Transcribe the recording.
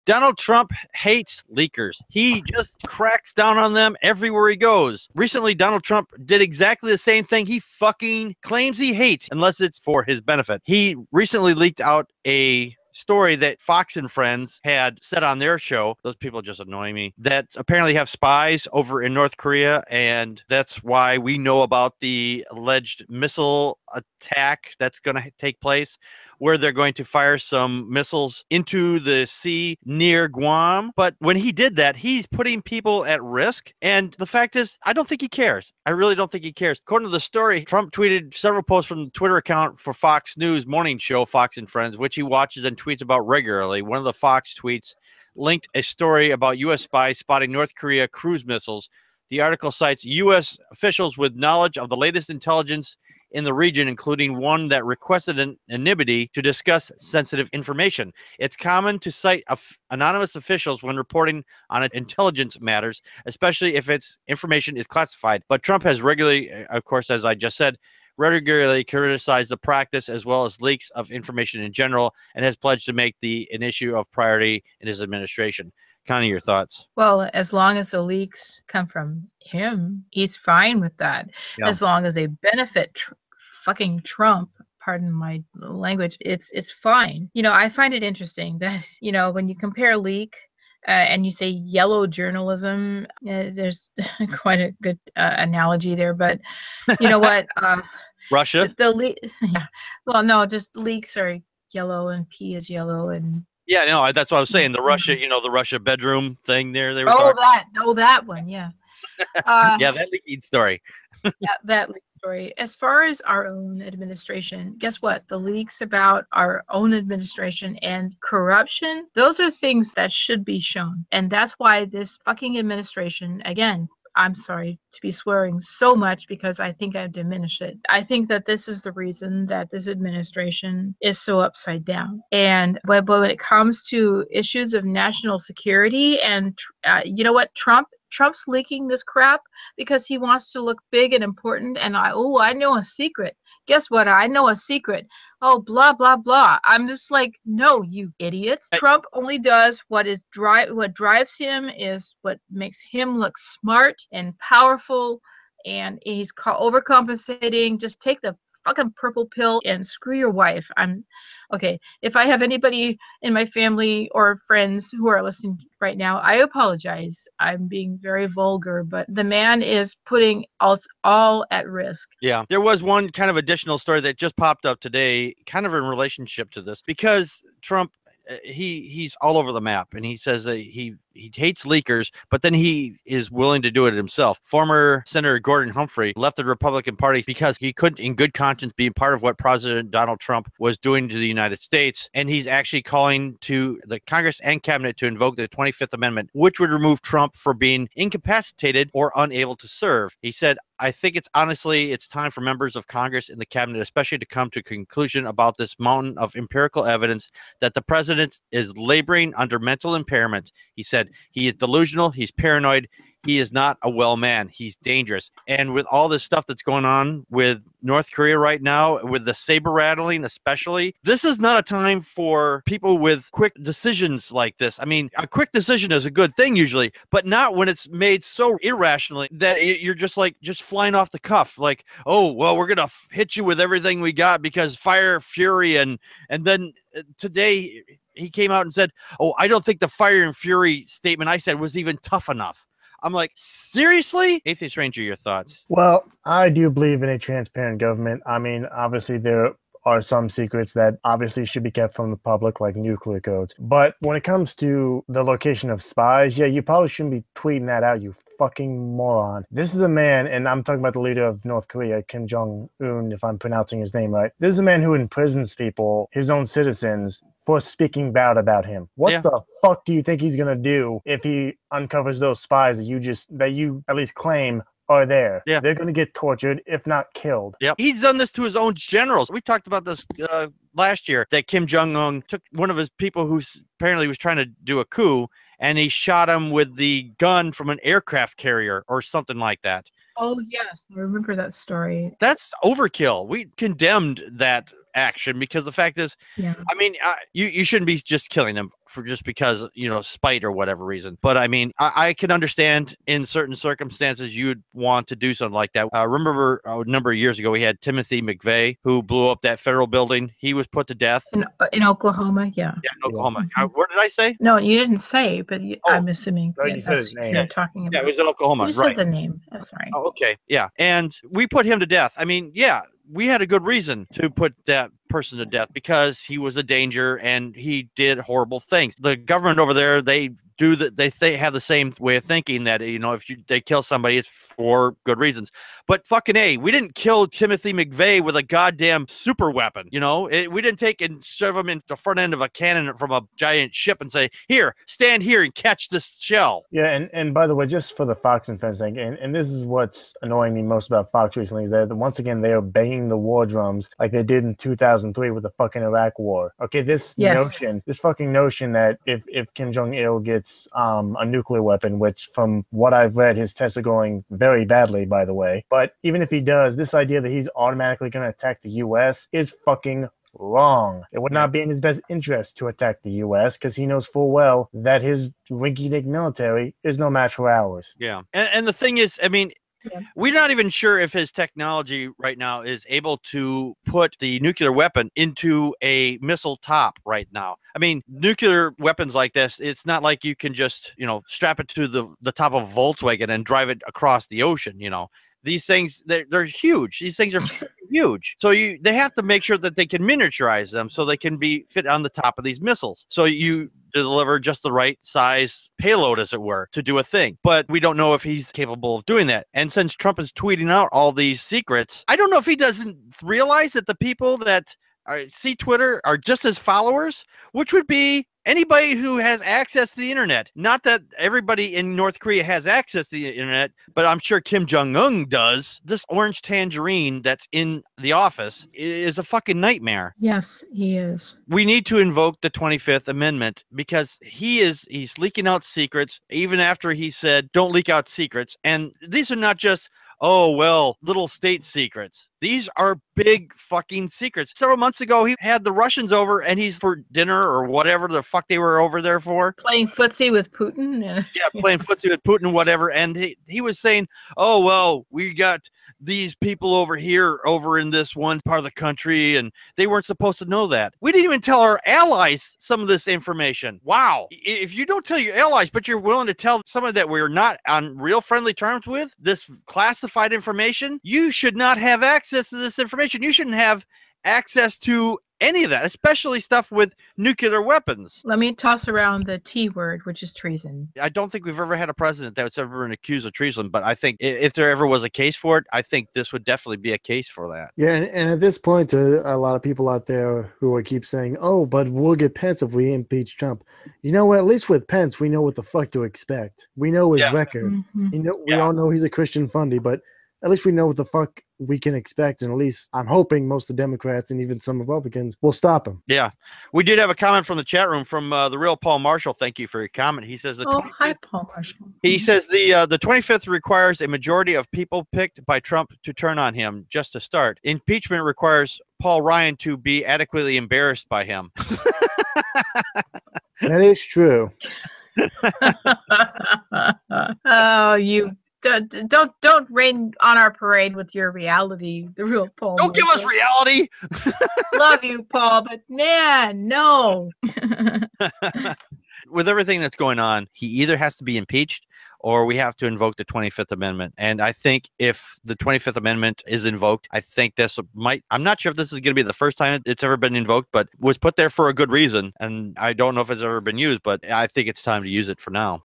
Donald Trump hates leakers. He just cracks down on them everywhere he goes. Recently, Donald Trump did exactly the same thing he fucking claims he hates, unless it's for his benefit. He recently leaked out a story that Fox and Friends had said on their show. Those people just annoy me. That apparently have spies over in North Korea, and that's why we know about the alleged missile attack that's going to take place, where they're going to fire some missiles into the sea near Guam. But when he did that, he's putting people at risk. And the fact is, I don't think he cares. I really don't think he cares. According to the story, Trump tweeted several posts from the Twitter account for Fox News morning show, Fox and Friends, which he watches and tweets about regularly. One of the Fox tweets linked a story about U.S. spies spotting North Korea cruise missiles. The article cites U.S. officials with knowledge of the latest intelligence in the region, including one that requested an anonymity to discuss sensitive information. It's common to cite anonymous officials when reporting on intelligence matters, especially if its information is classified. But Trump has regularly, of course, as I just said, regularly criticized the practice as well as leaks of information in general, and has pledged to make an issue of priority in his administration. Connie, your thoughts? Well, as long as the leaks come from him, he's fine with that. Yeah. As long as they benefit fucking Trump, pardon my language, it's fine. I find it interesting that, when you compare leak and you say yellow journalism, there's quite a good analogy there. But you know what? Russia? Yeah. Well, no, just leaks are yellow and P is yellow and. Yeah, no, that's what I was saying. The Russia bedroom thing there. They were that one, yeah. Yeah, that leaking story. Yeah, that leak story. As far as our own administration, guess what? The leaks about our own administration and corruption, those are things that should be shown. And that's why this fucking administration, again, I'm sorry to be swearing so much because I think I've diminished it. I think that this is the reason that this administration is so upside down. And but when it comes to issues of national security, and you know what, Trump's leaking this crap because he wants to look big and important. And I know a secret. Guess what? I know a secret. Oh, blah, blah, blah. I'm just like, no, you idiot. Trump only does what drives him is what makes him look smart and powerful. And he's overcompensating. Just take the fucking purple pill and screw your wife. Okay. If I have anybody in my family or friends who are listening right now, I apologize. I'm being very vulgar, but the man is putting us all at risk. Yeah. There was one kind of additional story that just popped up today, kind of in relationship to this, because Trump, he's all over the map, and he says that he hates leakers, but then he is willing to do it himself. Former Senator Gordon Humphrey left the Republican Party because he couldn't, in good conscience, be part of what President Donald Trump was doing to the United States. And he's actually calling to the Congress and cabinet to invoke the 25th Amendment, which would remove Trump for being incapacitated or unable to serve. He said, I think it's time for members of Congress and the cabinet, especially, to come to a conclusion about this mountain of empirical evidence that the president is laboring under mental impairment. He said he is delusional, he's paranoid, he is not a well man, he's dangerous. And with all this stuff that's going on with North Korea right now, with the saber rattling especially, this is not a time for people with quick decisions like this. I mean, a quick decision is a good thing usually, but not when it's made so irrationally that you're just flying off the cuff. Like, oh, well, we're going to hit you with everything we got because fire, fury, and then today he came out and said, oh, I don't think the fire and fury statement I said was even tough enough. I'm like, seriously? Atheist Ranger, your thoughts? Well, I do believe in a transparent government. I mean, obviously there are some secrets that obviously should be kept from the public, like nuclear codes. But when it comes to the location of spies, yeah, you probably shouldn't be tweeting that out, you fucking moron. This is a man, and I'm talking about the leader of North Korea, Kim Jong-un, if I'm pronouncing his name right. This is a man who imprisons people, his own citizens, for speaking bad about him. What the fuck do you think he's gonna do if he uncovers those spies that you at least claim are there? Yeah. They're gonna get tortured, if not killed. Yeah. He's done this to his own generals. We talked about this last year, that Kim Jong-un took one of his people who apparently was trying to do a coup, and he shot him with the gun from an aircraft carrier or something like that. Oh, yes. I remember that story. That's overkill. We condemned that action, because the fact is, Yeah. I mean, you shouldn't be just killing them for just because, spite or whatever reason. But I mean, I can understand in certain circumstances you'd want to do something like that. Remember a number of years ago, we had Timothy McVeigh, who blew up that federal building. He was put to death. In Oklahoma, yeah. Yeah, in Oklahoma. Yeah. What did I say? No, you didn't say, but I'm assuming No, you said his name. you're talking about. Yeah, it was in Oklahoma. You Right. said the name. I'm sorry. Oh, okay. Yeah. And we put him to death. I mean, yeah, we had a good reason to put that person to death because he was a danger and he did horrible things. The government over there, they do that. They have the same way of thinking that, if they kill somebody, it's for good reasons. But fucking A, we didn't kill Timothy McVeigh with a goddamn super weapon. We didn't take and shove him in the front end of a cannon from a giant ship and say, here, stand here and catch this shell. Yeah, and by the way, just for the Fox and Friends thing, and this is what's annoying me most about Fox recently, is that once again they are banging the war drums like they did in 2003 with the fucking Iraq War. Okay, this fucking notion that if Kim Jong-il gets a nuclear weapon, which from what I've read, his tests are going very badly, by the way. But even if he does, this idea that he's automatically going to attack the U.S. is fucking wrong. It would not be in his best interest to attack the U.S. because he knows full well that his rinky-dink military is no match for ours. Yeah. And the thing is, I mean, we're not even sure if his technology right now is able to put the nuclear weapon into a missile top right now. I mean, nuclear weapons like this, it's not like you can just, strap it to the top of a Volkswagen and drive it across the ocean, These things, they're huge. These things are huge. So they have to make sure that they can miniaturize them so they can be fit on the top of these missiles. So you deliver just the right size payload, as it were, to do a thing. But we don't know if he's capable of doing that. And since Trump is tweeting out all these secrets, I don't know if he doesn't realize that the people that see Twitter are just his followers, which would be anybody who has access to the internet. Not that everybody in North Korea has access to the internet, but I'm sure Kim Jong-un does. This orange tangerine that's in the office is a fucking nightmare. Yes, he is. We need to invoke the 25th Amendment because he's leaking out secrets, even after he said, don't leak out secrets. And these are not just, little state secrets. These are big fucking secrets. Several months ago, he had the Russians over and he's for dinner or whatever the fuck they were over there for. Playing footsie with Putin. Yeah, playing footsie with Putin, whatever. And he was saying, we got these people over here, over in this one part of the country, and they weren't supposed to know that. We didn't even tell our allies some of this information. Wow. If you don't tell your allies, but you're willing to tell someone that we're not on real friendly terms with, this classified information, you should not have access to this information. You shouldn't have access to any of that, especially stuff with nuclear weapons. Let me toss around the T word, which is treason. I don't think we've ever had a president that's ever been accused of treason, but I think if there ever was a case for it, I think this would definitely be a case for that. Yeah, and at this point, a lot of people out there who keep saying, but we'll get Pence if we impeach Trump. You know what? At least with Pence, we know what the fuck to expect. We know his record. Mm-hmm. We all know he's a Christian fundy, but at least we know what the fuck we can expect, and at least I'm hoping most of the Democrats and even some Republicans will stop him. Yeah. We did have a comment from the chat room from the real Paul Marshall. Thank you for your comment. He says hi, Paul Marshall. He says the 25th requires a majority of people picked by Trump to turn on him just to start. Impeachment requires Paul Ryan to be adequately embarrassed by him. That is true. You don't rain on our parade with your reality, the real Paul. Don't give us reality. Love you, Paul, but man, no. With everything that's going on, he either has to be impeached or we have to invoke the 25th Amendment. And I think if the 25th Amendment is invoked, I think I'm not sure if this is going to be the first time it's ever been invoked, but was put there for a good reason. And I don't know if it's ever been used, but I think it's time to use it for now.